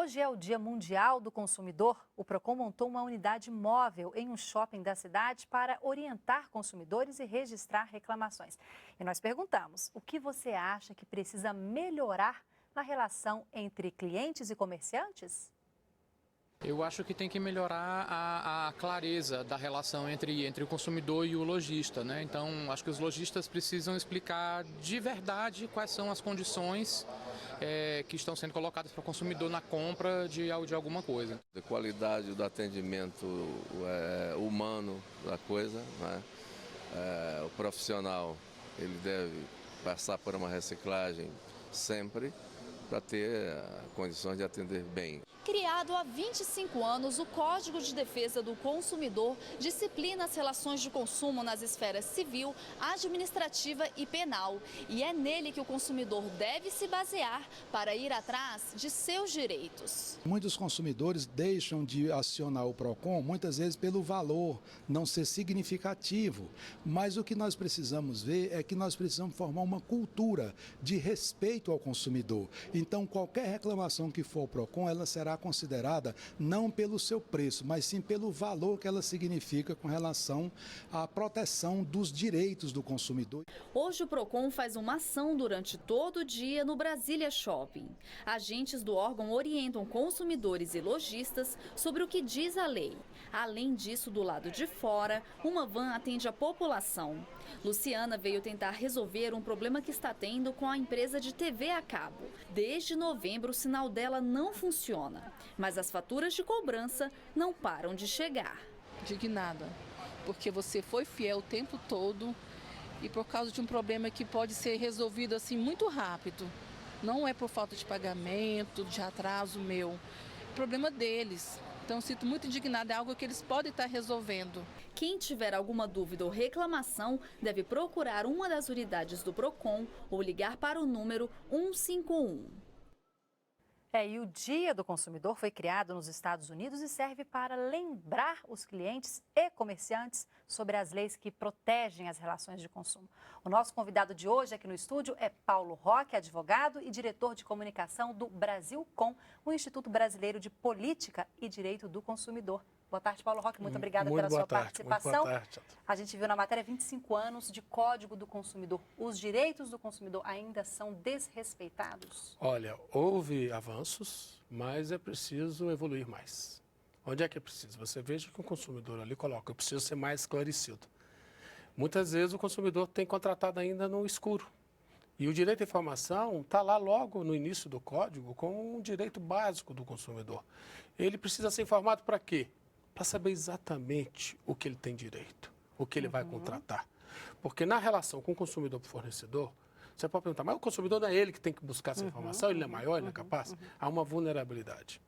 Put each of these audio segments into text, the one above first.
Hoje é o Dia Mundial do Consumidor. O Procon montou uma unidade móvel em um shopping da cidade para orientar consumidores e registrar reclamações. E nós perguntamos, o que você acha que precisa melhorar na relação entre clientes e comerciantes? Eu acho que tem que melhorar a clareza da relação entre o consumidor e o lojista, né? Então, acho que os lojistas precisam explicar de verdade quais são as condições que estão sendo colocadas para o consumidor na compra de alguma coisa. A qualidade do atendimento humano da coisa, né? O profissional, ele deve passar por uma reciclagem sempre para ter condições de atender bem. Criado há 25 anos, o Código de Defesa do Consumidor disciplina as relações de consumo nas esferas civil, administrativa e penal. E é nele que o consumidor deve se basear para ir atrás de seus direitos. Muitos consumidores deixam de acionar o Procon, muitas vezes pelo valor não ser significativo. Mas o que nós precisamos ver é que nós precisamos formar uma cultura de respeito ao consumidor. Então, qualquer reclamação que for ao Procon, ela será considerada não pelo seu preço, mas sim pelo valor que ela significa com relação à proteção dos direitos do consumidor. Hoje o Procon faz uma ação durante todo o dia no Brasília Shopping. Agentes do órgão orientam consumidores e lojistas sobre o que diz a lei. Além disso, do lado de fora, uma van atende a população. Luciana veio tentar resolver um problema que está tendo com a empresa de TV a cabo. Desde novembro, o sinal dela não funciona, mas as faturas de cobrança não param de chegar. Indignada, porque você foi fiel o tempo todo e por causa de um problema que pode ser resolvido assim muito rápido. Não é por falta de pagamento, de atraso meu, é problema deles. Então, sinto muito indignada, é algo que eles podem estar resolvendo. Quem tiver alguma dúvida ou reclamação deve procurar uma das unidades do Procon ou ligar para o número 151. E o Dia do Consumidor foi criado nos Estados Unidos e serve para lembrar os clientes e comerciantes sobre as leis que protegem as relações de consumo. O nosso convidado de hoje aqui no estúdio é Paulo Roque, advogado e diretor de comunicação do Brasilcom, o Instituto Brasileiro de Política e Direito do Consumidor. Boa tarde, Paulo Roque. Muito obrigada pela sua participação. Muito boa tarde. A gente viu na matéria 25 anos de Código do Consumidor. Os direitos do consumidor ainda são desrespeitados? Olha, houve avanços, mas é preciso evoluir mais. Onde é que é preciso? Você veja que o consumidor ali coloca, eu preciso ser mais esclarecido. Muitas vezes o consumidor tem contratado ainda no escuro. E o direito à informação está lá logo no início do código como um direito básico do consumidor. Ele precisa ser informado para quê? Para saber exatamente o que ele tem direito, o que ele vai contratar. Porque na relação com o consumidor e o fornecedor, você pode perguntar, mas o consumidor não é ele que tem que buscar essa informação, ele não é maior, ele não é capaz? Há uma vulnerabilidade.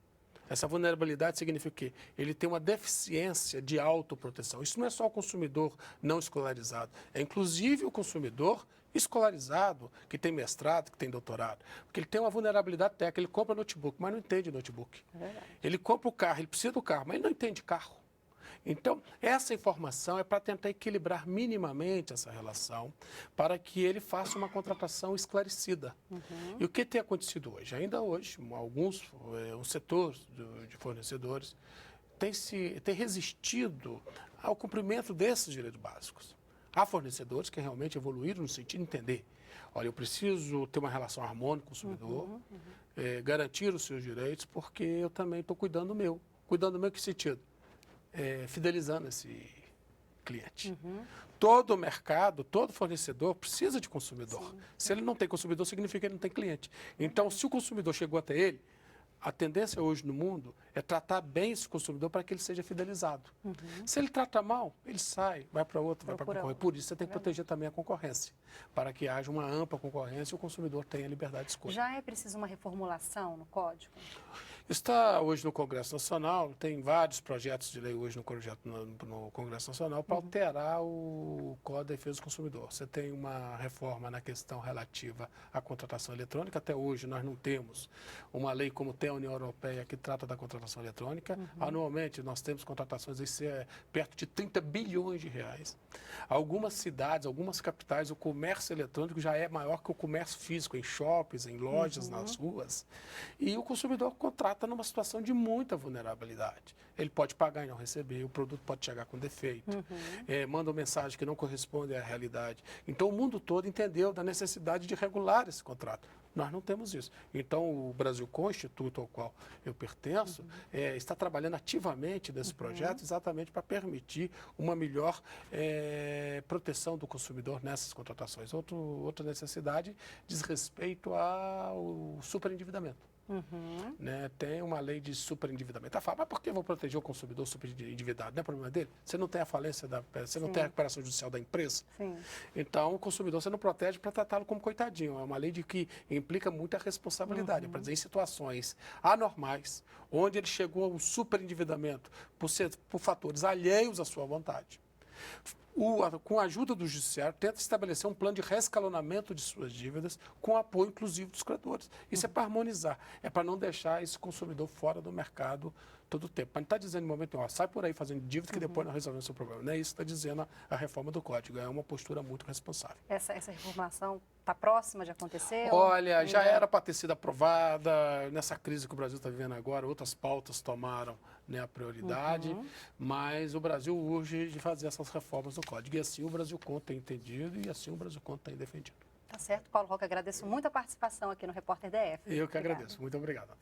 Essa vulnerabilidade significa o quê? Ele tem uma deficiência de autoproteção. Isso não é só o consumidor não escolarizado, é inclusive o consumidor escolarizado, que tem mestrado, que tem doutorado. Porque ele tem uma vulnerabilidade técnica, ele compra notebook, mas não entende notebook. Ele compra o carro, ele precisa do carro, mas ele não entende carro. Então, essa informação é para tentar equilibrar minimamente essa relação, para que ele faça uma contratação esclarecida. E o que tem acontecido hoje? Ainda hoje, um setor de fornecedores tem resistido ao cumprimento desses direitos básicos. Há fornecedores que realmente evoluíram no sentido de entender, olha, eu preciso ter uma relação harmônica com o consumidor, garantir os seus direitos, porque eu também estou cuidando do meu. Cuidando do meu em que sentido? Fidelizando esse cliente. Todo mercado, todo fornecedor precisa de consumidor. Sim. Se ele não tem consumidor, significa que ele não tem cliente. Então, se o consumidor chegou até ele, a tendência hoje no mundo é tratar bem esse consumidor para que ele seja fidelizado. Se ele trata mal, ele sai, vai para outro, vai para concorrente. Por isso, você tem que proteger também a concorrência, para que haja uma ampla concorrência e o consumidor tenha liberdade de escolha. Já é preciso uma reformulação no Código? Está hoje no Congresso Nacional, tem vários projetos de lei hoje no Congresso Nacional para alterar o Código de Defesa do Consumidor. Você tem uma reforma na questão relativa à contratação eletrônica. Até hoje nós não temos uma lei como tem a União Europeia que trata da contratação eletrônica. Anualmente nós temos contratações perto de 30 bilhões de reais. Algumas cidades, algumas capitais, o comércio eletrônico já é maior que o comércio físico, em shoppings, em lojas, nas ruas. E o consumidor contrata contrata numa situação de muita vulnerabilidade. Ele pode pagar e não receber, o produto pode chegar com defeito, manda uma mensagem que não corresponde à realidade. Então, o mundo todo entendeu da necessidade de regular esse contrato. Nós não temos isso. Então, o Brasilcom, o instituto ao qual eu pertenço, está trabalhando ativamente nesse projeto exatamente para permitir uma melhor proteção do consumidor nessas contratações. Outra necessidade diz respeito ao superendividamento. Né? Tem uma lei de superendividamento. Fala, mas por que eu vou proteger o consumidor superendividado? Não é problema dele? Você não tem a falência, você não tem a recuperação judicial da empresa? Sim. Então, o consumidor você não protege para tratá-lo como coitadinho. É uma lei que implica muita responsabilidade. Para dizer, em situações anormais, onde ele chegou a um superendividamento por fatores alheios à sua vontade, com a ajuda do judiciário, tenta estabelecer um plano de rescalonamento de suas dívidas com apoio inclusive dos credores. Isso é para harmonizar, é para não deixar esse consumidor fora do mercado todo o tempo. Mas não está dizendo no momento, sai por aí fazendo dívida que depois não resolve o seu problema. Não é isso que está dizendo a reforma do Código, é uma postura muito responsável. Essa reformulação está próxima de acontecer? Olha, já era para ter sido aprovada. Nessa crise que o Brasil está vivendo agora, outras pautas tomaram, né, a prioridade, mas o Brasil urge de fazer essas reformas do Código. E assim o Brasilcom tem entendido e assim o Brasilcom tem defendido. Tá certo, Paulo Roque, agradeço muito a participação aqui no Repórter DF. Eu que agradeço. Muito obrigado.